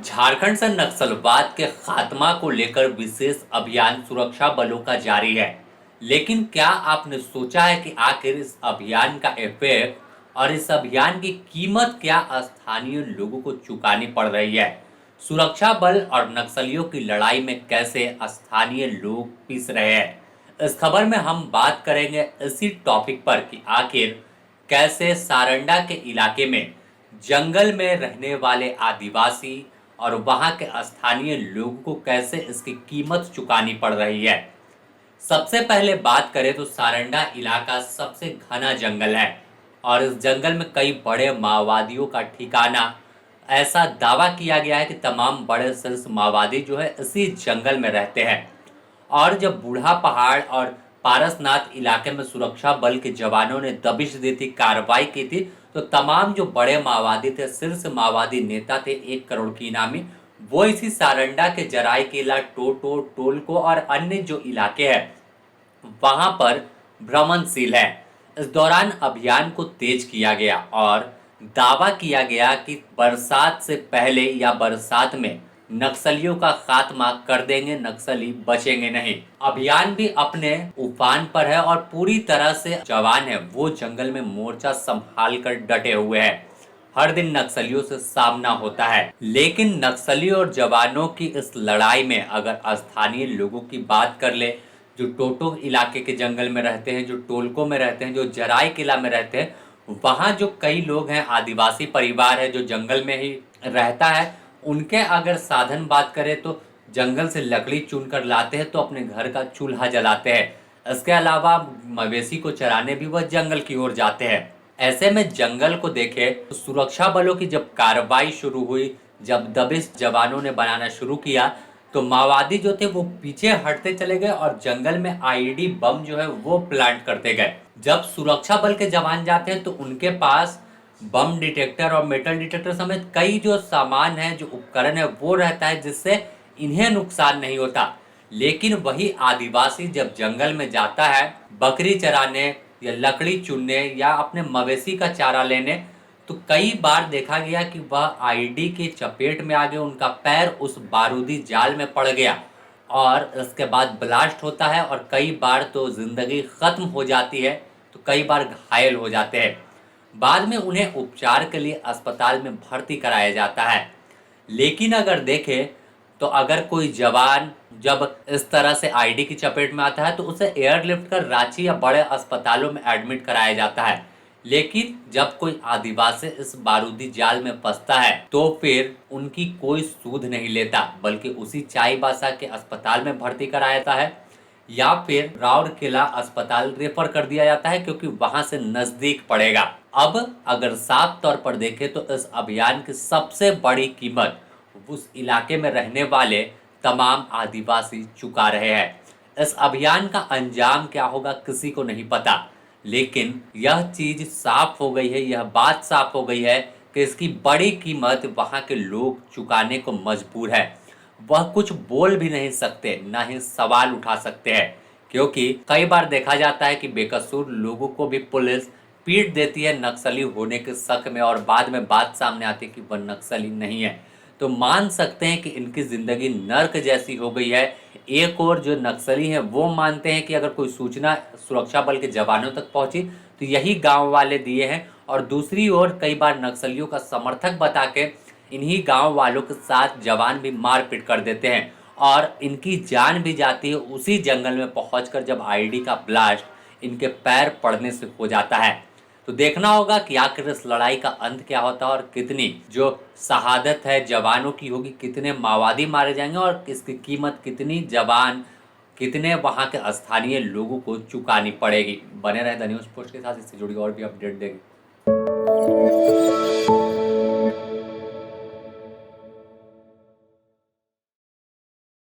झारखंड से नक्सलवाद के खात्मा को लेकर विशेष अभियान सुरक्षा बलों का जारी है। लेकिन क्या आपने सोचा है कि आखिर इस अभियान का इफेक्ट और इस अभियान की कीमत क्या स्थानीय लोगों को चुकानी पड़ रही है? सुरक्षा बल और नक्सलियों की लड़ाई में कैसे स्थानीय लोग पिस रहे हैं? इस खबर में हम बात करेंगे इसी टॉपिक पर कि आखिर कैसे सारंडा के इलाके में जंगल में रहने वाले आदिवासी और वहां के स्थानीय लोगों को कैसे इसकी कीमत चुकानी पड़ रही है। सबसे पहले बात करें तो सारंडा इलाका सबसे घना जंगल है और इस जंगल में कई बड़े माओवादियों का ठिकाना। ऐसा दावा किया गया है कि तमाम बड़े शीर्ष माओवादी जो है इसी जंगल में रहते हैं। और जब बूढ़ा पहाड़ और पारसनाथ इलाके में सुरक्षा बल के जवानों ने दबिश दी थी, कार्रवाई की थी, तो तमाम जो बड़े माओवादी थे, शीर्ष माओवादी नेता थे 1 करोड़ की इनामी, वो इसी सारंडा के जराईकेला, टोटो, टोलको और अन्य जो इलाके हैं वहां पर भ्रमणशील है। इस दौरान अभियान को तेज किया गया और दावा किया गया कि बरसात से पहले या बरसात में नक्सलियों का खात्मा कर देंगे, नक्सली बचेंगे नहीं। अभियान भी अपने उफान पर है और पूरी तरह से जवान है वो जंगल में मोर्चा संभाल कर डटे हुए हैं। हर दिन नक्सलियों से सामना होता है, लेकिन नक्सलियों और जवानों की इस लड़ाई में अगर स्थानीय लोगों की बात कर ले, जो टोटो इलाके के जंगल में रहते हैं, जो टोलको में रहते हैं, जो जराई किला में रहते हैं, वहाँ जो कई लोग हैं, आदिवासी परिवार है जो जंगल में ही रहता है, उनके अगर साधन बात करें तो जंगल से लकड़ी चुन कर लाते हैं तो अपने घर का चूल्हा जलाते हैं। इसके अलावा मवेशी को चराने भी वह जंगल की ओर जाते हैं। ऐसे में जंगल को देखे तो सुरक्षा बलों की जब कार्रवाई शुरू हुई, जब दबिश जवानों ने बनाना शुरू किया, तो माओवादी जो थे वो पीछे हटते चले गए और जंगल में आईईडी बम जो है वो प्लांट करते गए। जब सुरक्षा बल के जवान जाते हैं तो उनके पास बम डिटेक्टर और मेटल डिटेक्टर समेत कई जो सामान है, जो उपकरण है वो रहता है जिससे इन्हें नुकसान नहीं होता। लेकिन वही आदिवासी जब जंगल में जाता है बकरी चराने या लकड़ी चुनने या अपने मवेशी का चारा लेने, तो कई बार देखा गया कि वह आईडी के चपेट में आ गए, उनका पैर उस बारूदी जाल में पड़ गया और इसके बाद ब्लास्ट होता है और कई बार तो जिंदगी खत्म हो जाती है, तो कई बार घायल हो जाते हैं। बाद में उन्हें उपचार के लिए अस्पताल में भर्ती कराया जाता है। लेकिन अगर देखें तो अगर कोई जवान जब इस तरह से आईडी की चपेट में आता है तो उसे एयरलिफ्ट कर रांची या बड़े अस्पतालों में एडमिट कराया जाता है। लेकिन जब कोई आदिवासी इस बारूदी जाल में फंसता है तो फिर उनकी कोई सूध नहीं लेता, बल्कि उसी चाईबासा के अस्पताल में भर्ती कराया जाता है या फिर राउरकेला अस्पताल रेफर कर दिया जाता है, क्योंकि वहां से नजदीक पड़ेगा। अब अगर साफ तौर पर देखें तो इस अभियान की सबसे बड़ी कीमत उस इलाके में रहने वाले तमाम आदिवासी चुका रहे हैं। इस अभियान का अंजाम क्या होगा किसी को नहीं पता, लेकिन यह चीज साफ हो गई है, यह बात साफ हो गई है कि इसकी बड़ी कीमत वहां के लोग चुकाने को मजबूर है। वह कुछ बोल भी नहीं सकते, ना ही सवाल उठा सकते हैं, क्योंकि कई बार देखा जाता है कि बेकसूर लोगों को भी पुलिस पीट देती है नक्सली होने के शक में और बाद में बात सामने आती है कि वह नक्सली नहीं है। तो मान सकते हैं कि इनकी जिंदगी नर्क जैसी हो गई है। एक और जो नक्सली हैं वो मानते हैं कि अगर कोई सूचना सुरक्षा बल के जवानों तक पहुंची तो यही गांव वाले दिए हैं, और दूसरी ओर कई बार नक्सलियों का समर्थक बता के इन्हीं गांव वालों के साथ जवान भी मारपीट कर देते हैं और इनकी जान भी जाती है उसी जंगल में पहुंचकर जब आईडी का ब्लास्ट इनके पैर पड़ने से हो जाता है। तो देखना होगा कि आखिर इस लड़ाई का अंत क्या होता है और कितनी जो शहादत है जवानों की होगी, कितने माओवादी मारे जाएंगे और इसकी कीमत कितनी जवान, कितने वहां के स्थानीय लोगों को चुकानी पड़ेगी। बने रहे द न्यूज़ पोस्ट के साथ, इससे जुड़ी और भी अपडेट देंगे।